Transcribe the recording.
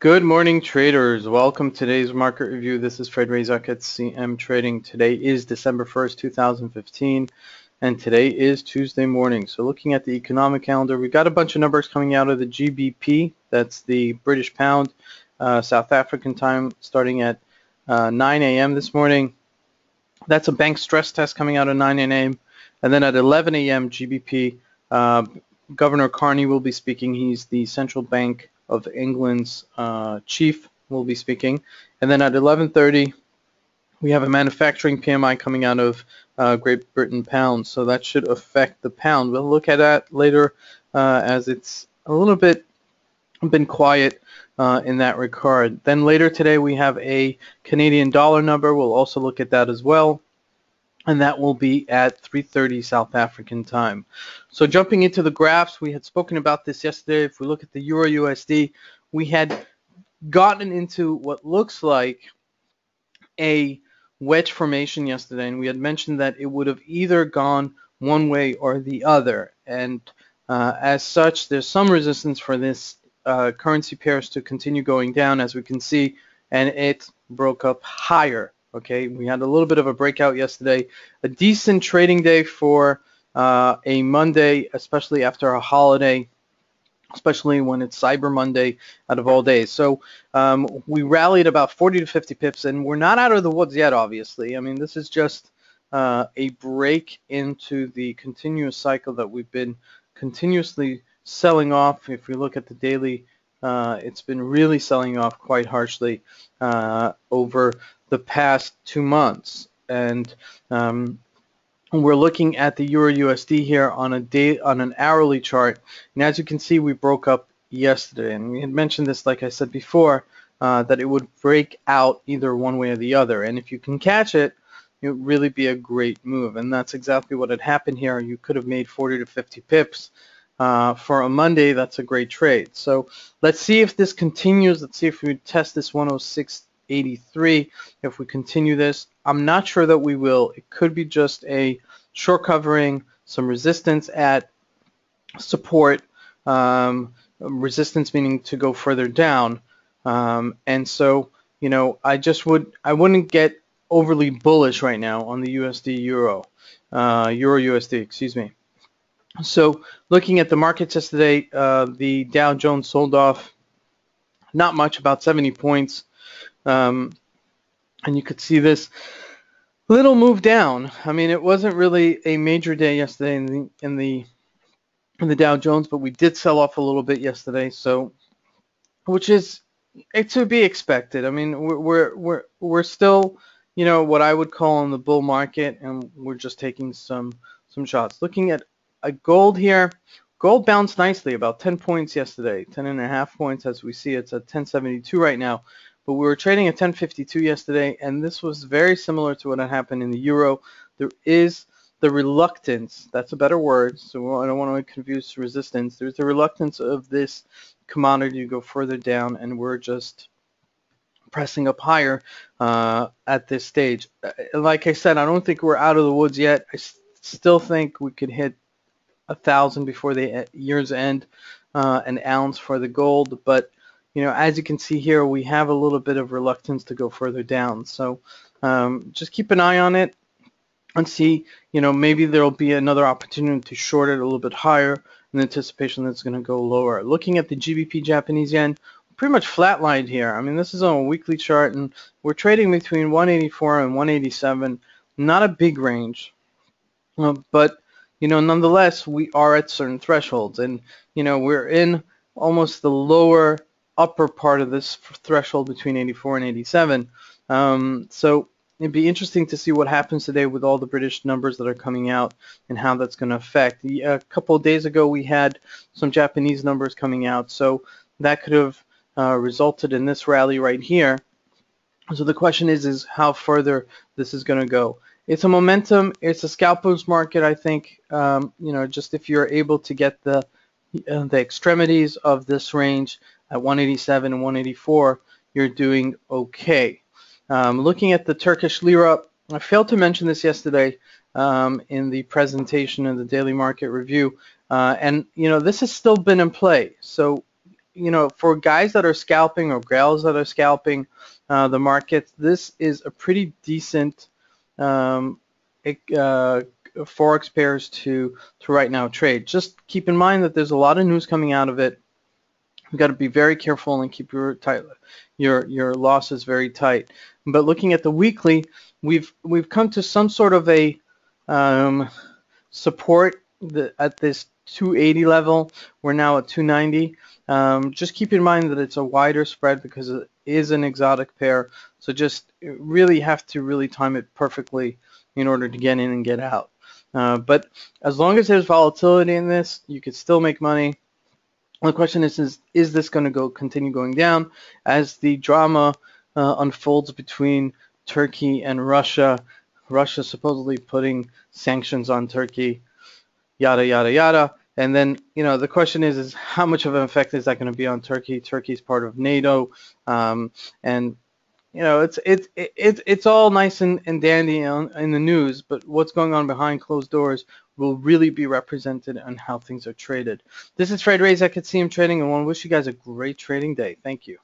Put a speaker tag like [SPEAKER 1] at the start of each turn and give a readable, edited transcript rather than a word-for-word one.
[SPEAKER 1] Good morning, traders. Welcome to today's market review. This is Razak at CMTrading. Today is December 1st, 2015, and today is Tuesday morning. So looking at the economic calendar, we've got a bunch of numbers coming out of the GBP. That's the British pound, South African time, starting at 9 a.m. this morning. That's a bank stress test coming out at 9 a.m. And then at 11 a.m. GBP, Governor Carney will be speaking. He's the central bank of England's chief, will be speaking. And then at 11:30, we have a manufacturing PMI coming out of Great Britain pound. So that should affect the pound. We'll look at that later as it's a little bit been quiet in that regard. Then later today, we have a Canadian dollar number. We'll also look at that as well. And that will be at 3:30 South African time. So jumping into the graphs, we had spoken about this yesterday. If we look at the EURUSD, we had gotten into what looks like a wedge formation yesterday, and we had mentioned that it would have either gone one way or the other. And as such, there's some resistance for this currency pairs to continue going down, as we can see, and it broke up higher. Okay, we had a little bit of a breakout yesterday. A decent trading day for a Monday, especially after a holiday, especially when it's Cyber Monday out of all days. So we rallied about 40 to 50 pips, and we're not out of the woods yet, obviously. I mean, this is just a break into the continuous cycle that we've been continuously selling off. If we look at the daily, it's been really selling off quite harshly over the past 2 months. And we're looking at the EURUSD here on an hourly chart, and as you can see, we broke up yesterday, and we had mentioned this, like I said before, that it would break out either one way or the other, and if you can catch it, it would really be a great move, and that's exactly what had happened here. You could have made 40 to 50 pips for a Monday. That's a great trade. So let's see if this continues. Let's see if we test this 106.83. If we continue this, I'm not sure that we will. It could be just a short covering, some resistance at support, resistance meaning to go further down, and so I wouldn't get overly bullish right now on the Euro USD, excuse me. So looking at the markets yesterday, the Dow Jones sold off not much, about 70 points. And you could see this little move down. I mean, it wasn't really a major day yesterday in the Dow Jones, but we did sell off a little bit yesterday. So, which is to be expected. I mean, we're still, what I would call in the bull market, and we're just taking some shots. Looking at a gold here, gold bounced nicely, about 10 points yesterday, 10.5 points as we see. It's at 1072 right now. But we were trading at 1052 yesterday, and this was very similar to what had happened in the euro. There is the reluctance, that's a better word, so I don't want to confuse resistance. There's the reluctance of this commodity to go further down, and we're just pressing up higher at this stage. Like I said, I don't think we're out of the woods yet. I still think we could hit 1,000 before the year's end, an ounce for the gold, but as you can see here, we have a little bit of reluctance to go further down. So just keep an eye on it and see, maybe there'll be another opportunity to short it a little bit higher in anticipation that it's going to go lower. Looking at the GBP Japanese yen, pretty much flatlined here. I mean, this is on a weekly chart, and we're trading between 184 and 187. Not a big range, but nonetheless, we are at certain thresholds, and we're in almost the lower upper part of this threshold between 84 and 87. So it'd be interesting to see what happens today with all the British numbers that are coming out and how that's going to affect. A couple of days ago, we had some Japanese numbers coming out, so that could have resulted in this rally right here. So the question is how further this is going to go. It's a momentum. It's a scalpers market, I think. Just if you're able to get the extremities of this range at 187 and 184, you're doing okay. Looking at the Turkish Lira, I failed to mention this yesterday in the presentation of the daily market review, and this has still been in play. So you know, for guys that are scalping or gals that are scalping the markets, this is a pretty decent Forex pairs to right now trade. Just keep in mind that there's a lot of news coming out of it. You've got to be very careful and keep your losses very tight. But looking at the weekly, we've come to some sort of a support at this 280 level. We're now at 290. Just keep in mind that it's a wider spread because it is an exotic pair. So just really have to really time it perfectly in order to get in and get out. But as long as there's volatility in this, you could still make money. The question is this going to continue going down as the drama unfolds between Turkey and Russia? Russia supposedly putting sanctions on Turkey, yada, yada, yada. And then, you know, the question is how much of an effect is that going to be on Turkey? Turkey's part of NATO. And, you know, it's all nice and dandy in the news, but what's going on behind closed doors will really be represented on how things are traded. This is Razak at CM Trading, and I want to wish you guys a great trading day. Thank you.